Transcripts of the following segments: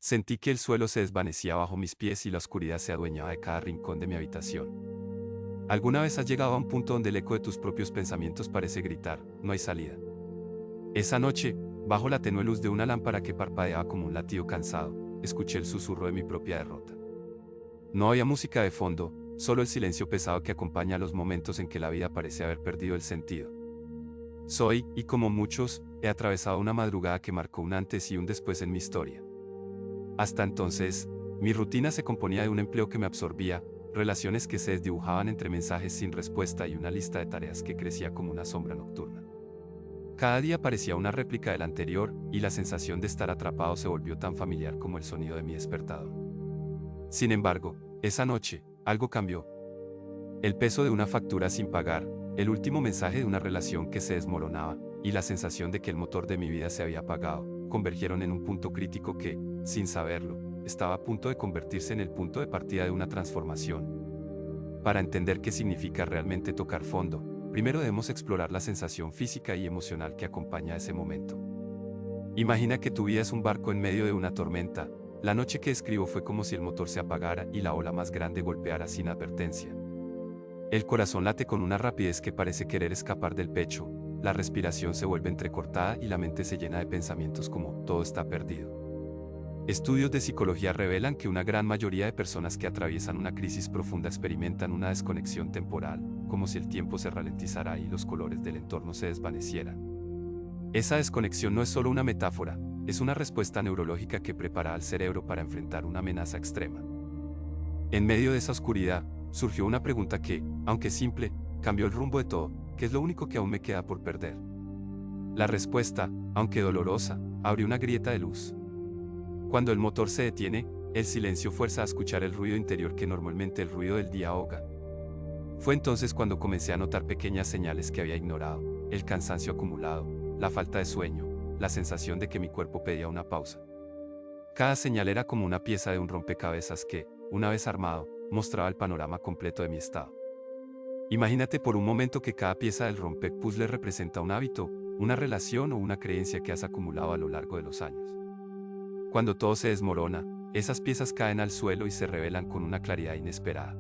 Sentí que el suelo se desvanecía bajo mis pies y la oscuridad se adueñaba de cada rincón de mi habitación. ¿Alguna vez has llegado a un punto donde el eco de tus propios pensamientos parece gritar, no hay salida? Esa noche, bajo la tenue luz de una lámpara que parpadeaba como un latido cansado, escuché el susurro de mi propia derrota. No había música de fondo, solo el silencio pesado que acompaña a los momentos en que la vida parece haber perdido el sentido. Soy, y como muchos, he atravesado una madrugada que marcó un antes y un después en mi historia. Hasta entonces, mi rutina se componía de un empleo que me absorbía, relaciones que se desdibujaban entre mensajes sin respuesta y una lista de tareas que crecía como una sombra nocturna. Cada día parecía una réplica del anterior, y la sensación de estar atrapado se volvió tan familiar como el sonido de mi despertador. Sin embargo, esa noche, algo cambió. El peso de una factura sin pagar, el último mensaje de una relación que se desmoronaba, y la sensación de que el motor de mi vida se había apagado, convergieron en un punto crítico que, sin saberlo, estaba a punto de convertirse en el punto de partida de una transformación. Para entender qué significa realmente tocar fondo, primero debemos explorar la sensación física y emocional que acompaña a ese momento. Imagina que tu vida es un barco en medio de una tormenta. La noche que escribo fue como si el motor se apagara y la ola más grande golpeara sin advertencia. El corazón late con una rapidez que parece querer escapar del pecho, la respiración se vuelve entrecortada y la mente se llena de pensamientos como todo está perdido. Estudios de psicología revelan que una gran mayoría de personas que atraviesan una crisis profunda experimentan una desconexión temporal, como si el tiempo se ralentizara y los colores del entorno se desvanecieran. Esa desconexión no es solo una metáfora, es una respuesta neurológica que prepara al cerebro para enfrentar una amenaza extrema. En medio de esa oscuridad, surgió una pregunta que, aunque simple, cambió el rumbo de todo. ¿Qué es lo único que aún me queda por perder? La respuesta, aunque dolorosa, abrió una grieta de luz. Cuando el motor se detiene, el silencio fuerza a escuchar el ruido interior que normalmente el ruido del día ahoga. Fue entonces cuando comencé a notar pequeñas señales que había ignorado, el cansancio acumulado, la falta de sueño, la sensación de que mi cuerpo pedía una pausa. Cada señal era como una pieza de un rompecabezas que, una vez armado, mostraba el panorama completo de mi estado. Imagínate por un momento que cada pieza del rompepuzzle representa un hábito, una relación o una creencia que has acumulado a lo largo de los años. Cuando todo se desmorona, esas piezas caen al suelo y se revelan con una claridad inesperada.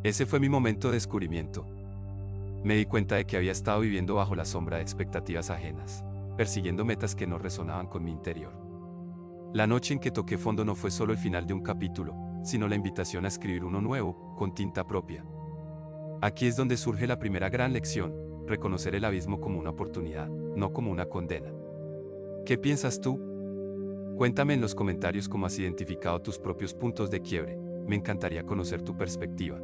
Ese fue mi momento de descubrimiento. Me di cuenta de que había estado viviendo bajo la sombra de expectativas ajenas, persiguiendo metas que no resonaban con mi interior. La noche en que toqué fondo no fue solo el final de un capítulo, sino la invitación a escribir uno nuevo, con tinta propia. Aquí es donde surge la primera gran lección: reconocer el abismo como una oportunidad, no como una condena. ¿Qué piensas tú? Cuéntame en los comentarios cómo has identificado tus propios puntos de quiebre. Me encantaría conocer tu perspectiva.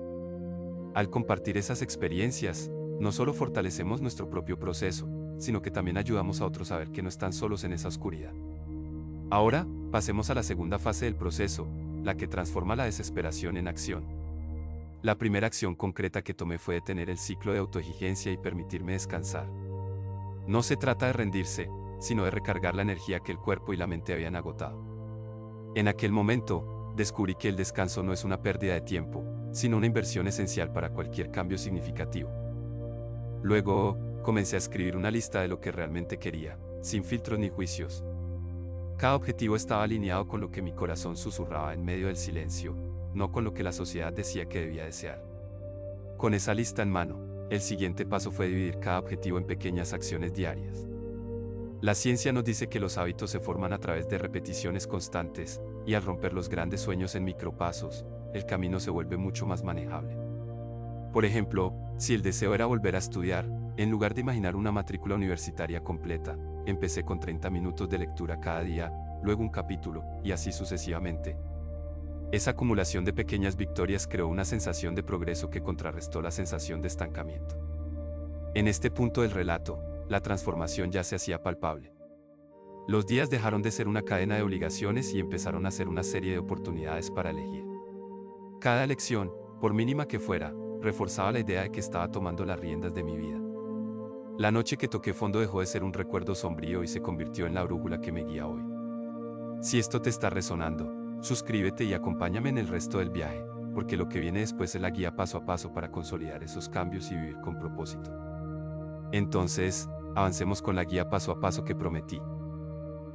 Al compartir esas experiencias, no solo fortalecemos nuestro propio proceso, sino que también ayudamos a otros a ver que no están solos en esa oscuridad. Ahora, pasemos a la segunda fase del proceso, la que transforma la desesperación en acción. La primera acción concreta que tomé fue detener el ciclo de autoexigencia y permitirme descansar. No se trata de rendirse, sino de recargar la energía que el cuerpo y la mente habían agotado. En aquel momento, descubrí que el descanso no es una pérdida de tiempo, sino una inversión esencial para cualquier cambio significativo. Luego, comencé a escribir una lista de lo que realmente quería, sin filtros ni juicios. Cada objetivo estaba alineado con lo que mi corazón susurraba en medio del silencio, no con lo que la sociedad decía que debía desear. Con esa lista en mano, el siguiente paso fue dividir cada objetivo en pequeñas acciones diarias. La ciencia nos dice que los hábitos se forman a través de repeticiones constantes, y al romper los grandes sueños en micropasos, el camino se vuelve mucho más manejable. Por ejemplo, si el deseo era volver a estudiar, en lugar de imaginar una matrícula universitaria completa, empecé con 30 minutos de lectura cada día, luego un capítulo, y así sucesivamente. Esa acumulación de pequeñas victorias creó una sensación de progreso que contrarrestó la sensación de estancamiento. En este punto del relato, la transformación ya se hacía palpable. Los días dejaron de ser una cadena de obligaciones y empezaron a ser una serie de oportunidades para elegir. Cada elección, por mínima que fuera, reforzaba la idea de que estaba tomando las riendas de mi vida. La noche que toqué fondo dejó de ser un recuerdo sombrío y se convirtió en la brújula que me guía hoy. Si esto te está resonando, suscríbete y acompáñame en el resto del viaje, porque lo que viene después es la guía paso a paso para consolidar esos cambios y vivir con propósito. Entonces, avancemos con la guía paso a paso que prometí.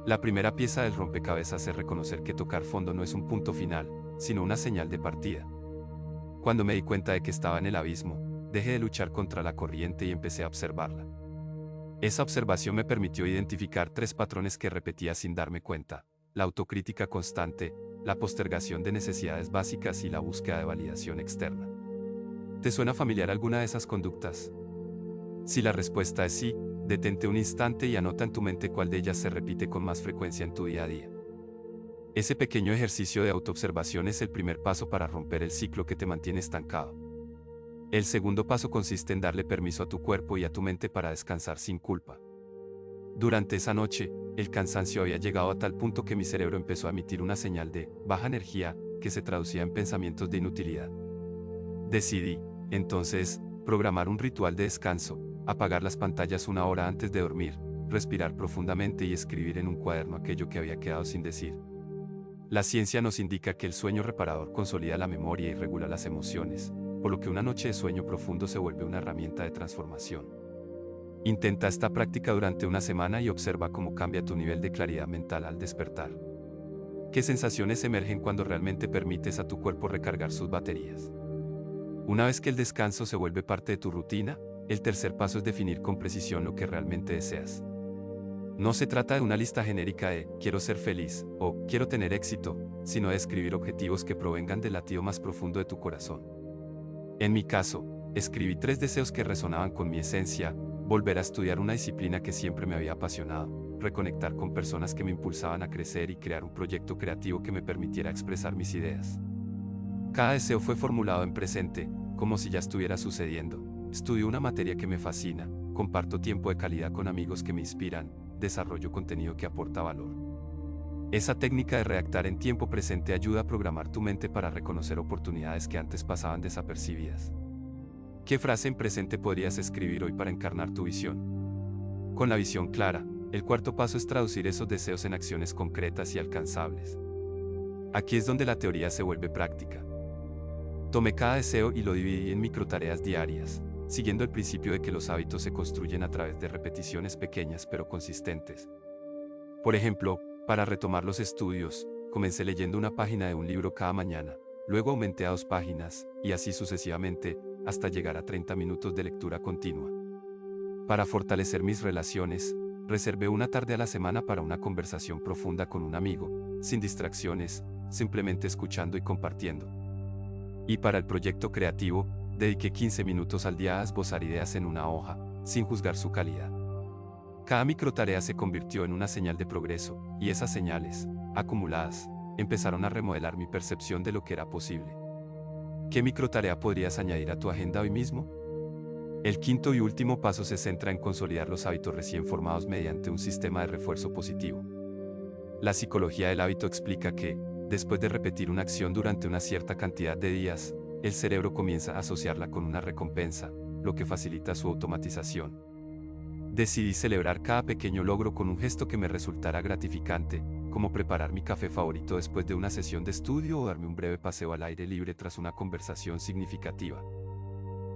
La primera pieza del rompecabezas es reconocer que tocar fondo no es un punto final, sino una señal de partida. Cuando me di cuenta de que estaba en el abismo, dejé de luchar contra la corriente y empecé a observarla. Esa observación me permitió identificar 3 patrones que repetía sin darme cuenta: la autocrítica constante, la postergación de necesidades básicas y la búsqueda de validación externa. ¿Te suena familiar alguna de esas conductas? Si la respuesta es sí, detente un instante y anota en tu mente cuál de ellas se repite con más frecuencia en tu día a día. Ese pequeño ejercicio de autoobservación es el primer paso para romper el ciclo que te mantiene estancado. El segundo paso consiste en darle permiso a tu cuerpo y a tu mente para descansar sin culpa. Durante esa noche, el cansancio había llegado a tal punto que mi cerebro empezó a emitir una señal de baja energía que se traducía en pensamientos de inutilidad. Decidí, entonces, programar un ritual de descanso, apagar las pantallas 1 hora antes de dormir, respirar profundamente y escribir en un cuaderno aquello que había quedado sin decir. La ciencia nos indica que el sueño reparador consolida la memoria y regula las emociones, por lo que una noche de sueño profundo se vuelve una herramienta de transformación. Intenta esta práctica durante una semana y observa cómo cambia tu nivel de claridad mental al despertar. ¿Qué sensaciones emergen cuando realmente permites a tu cuerpo recargar sus baterías? Una vez que el descanso se vuelve parte de tu rutina, el tercer paso es definir con precisión lo que realmente deseas. No se trata de una lista genérica de quiero ser feliz o quiero tener éxito, sino de escribir objetivos que provengan del latido más profundo de tu corazón. En mi caso, escribí 3 deseos que resonaban con mi esencia: volver a estudiar una disciplina que siempre me había apasionado, reconectar con personas que me impulsaban a crecer y crear un proyecto creativo que me permitiera expresar mis ideas. Cada deseo fue formulado en presente, como si ya estuviera sucediendo. Estudio una materia que me fascina, comparto tiempo de calidad con amigos que me inspiran, desarrollo contenido que aporta valor. Esa técnica de redactar en tiempo presente ayuda a programar tu mente para reconocer oportunidades que antes pasaban desapercibidas. ¿Qué frase en presente podrías escribir hoy para encarnar tu visión? Con la visión clara, el cuarto paso es traducir esos deseos en acciones concretas y alcanzables. Aquí es donde la teoría se vuelve práctica. Tomé cada deseo y lo dividí en microtareas diarias, siguiendo el principio de que los hábitos se construyen a través de repeticiones pequeñas pero consistentes. Por ejemplo, para retomar los estudios, comencé leyendo una página de un libro cada mañana, luego aumenté a 2 páginas, y así sucesivamente, hasta llegar a 30 minutos de lectura continua. Para fortalecer mis relaciones, reservé una tarde a la semana para una conversación profunda con un amigo, sin distracciones, simplemente escuchando y compartiendo. Y para el proyecto creativo, dediqué 15 minutos al día a esbozar ideas en una hoja, sin juzgar su calidad. Cada microtarea se convirtió en una señal de progreso, y esas señales, acumuladas, empezaron a remodelar mi percepción de lo que era posible. ¿Qué microtarea podrías añadir a tu agenda hoy mismo? El quinto y último paso se centra en consolidar los hábitos recién formados mediante un sistema de refuerzo positivo. La psicología del hábito explica que, después de repetir una acción durante una cierta cantidad de días, el cerebro comienza a asociarla con una recompensa, lo que facilita su automatización. Decidí celebrar cada pequeño logro con un gesto que me resultara gratificante, como preparar mi café favorito después de una sesión de estudio o darme un breve paseo al aire libre tras una conversación significativa.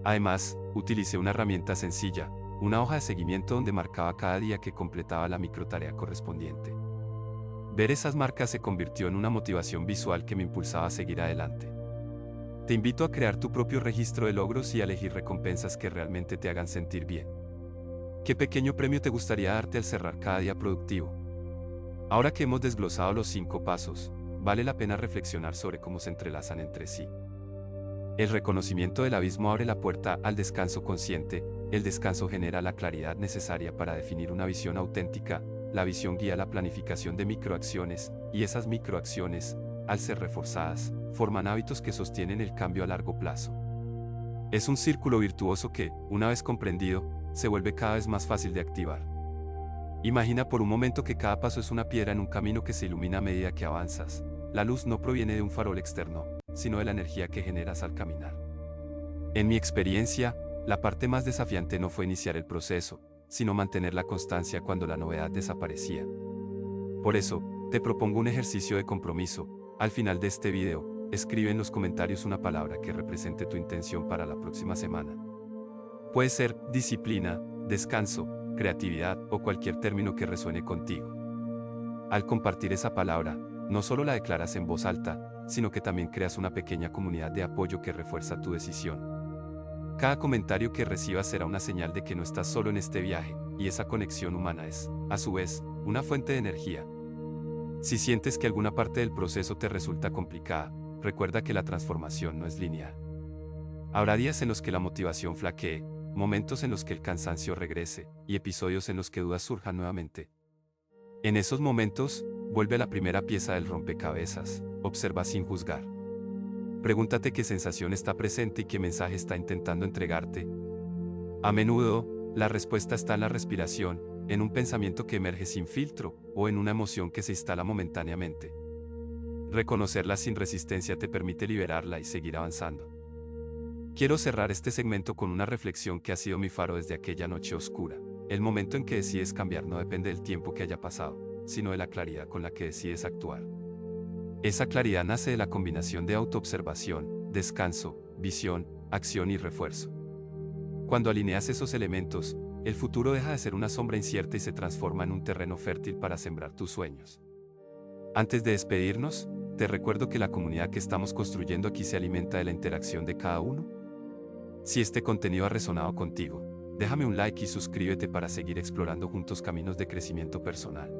Además, utilicé una herramienta sencilla, una hoja de seguimiento donde marcaba cada día que completaba la microtarea correspondiente. Ver esas marcas se convirtió en una motivación visual que me impulsaba a seguir adelante. Te invito a crear tu propio registro de logros y a elegir recompensas que realmente te hagan sentir bien. ¿Qué pequeño premio te gustaría darte al cerrar cada día productivo? Ahora que hemos desglosado los 5 pasos, vale la pena reflexionar sobre cómo se entrelazan entre sí. El reconocimiento del abismo abre la puerta al descanso consciente, el descanso genera la claridad necesaria para definir una visión auténtica, la visión guía la planificación de microacciones, y esas microacciones, al ser reforzadas, forman hábitos que sostienen el cambio a largo plazo. Es un círculo virtuoso que, una vez comprendido, se vuelve cada vez más fácil de activar. Imagina por un momento que cada paso es una piedra en un camino que se ilumina a medida que avanzas. La luz no proviene de un farol externo, sino de la energía que generas al caminar. En mi experiencia, la parte más desafiante no fue iniciar el proceso, sino mantener la constancia cuando la novedad desaparecía. Por eso, te propongo un ejercicio de compromiso. Al final de este video, escribe en los comentarios una palabra que represente tu intención para la próxima semana. Puede ser disciplina, descanso, creatividad o cualquier término que resuene contigo. Al compartir esa palabra, no solo la declaras en voz alta, sino que también creas una pequeña comunidad de apoyo que refuerza tu decisión. Cada comentario que recibas será una señal de que no estás solo en este viaje, y esa conexión humana es, a su vez, una fuente de energía. Si sientes que alguna parte del proceso te resulta complicada, recuerda que la transformación no es lineal. Habrá días en los que la motivación flaquee, momentos en los que el cansancio regrese, y episodios en los que dudas surjan nuevamente. En esos momentos, vuelve a la primera pieza del rompecabezas, observa sin juzgar. Pregúntate qué sensación está presente y qué mensaje está intentando entregarte. A menudo, la respuesta está en la respiración, en un pensamiento que emerge sin filtro, o en una emoción que se instala momentáneamente. Reconocerla sin resistencia te permite liberarla y seguir avanzando. Quiero cerrar este segmento con una reflexión que ha sido mi faro desde aquella noche oscura. El momento en que decides cambiar no depende del tiempo que haya pasado, sino de la claridad con la que decides actuar. Esa claridad nace de la combinación de autoobservación, descanso, visión, acción y refuerzo. Cuando alineas esos elementos, el futuro deja de ser una sombra incierta y se transforma en un terreno fértil para sembrar tus sueños. Antes de despedirnos, te recuerdo que la comunidad que estamos construyendo aquí se alimenta de la interacción de cada uno. Si este contenido ha resonado contigo, déjame un like y suscríbete para seguir explorando juntos caminos de crecimiento personal.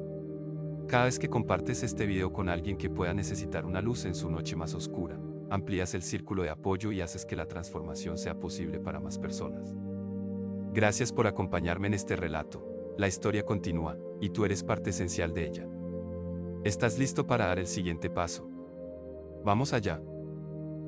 Cada vez que compartes este video con alguien que pueda necesitar una luz en su noche más oscura, amplías el círculo de apoyo y haces que la transformación sea posible para más personas. Gracias por acompañarme en este relato. La historia continúa, y tú eres parte esencial de ella. ¿Estás listo para dar el siguiente paso? Vamos allá.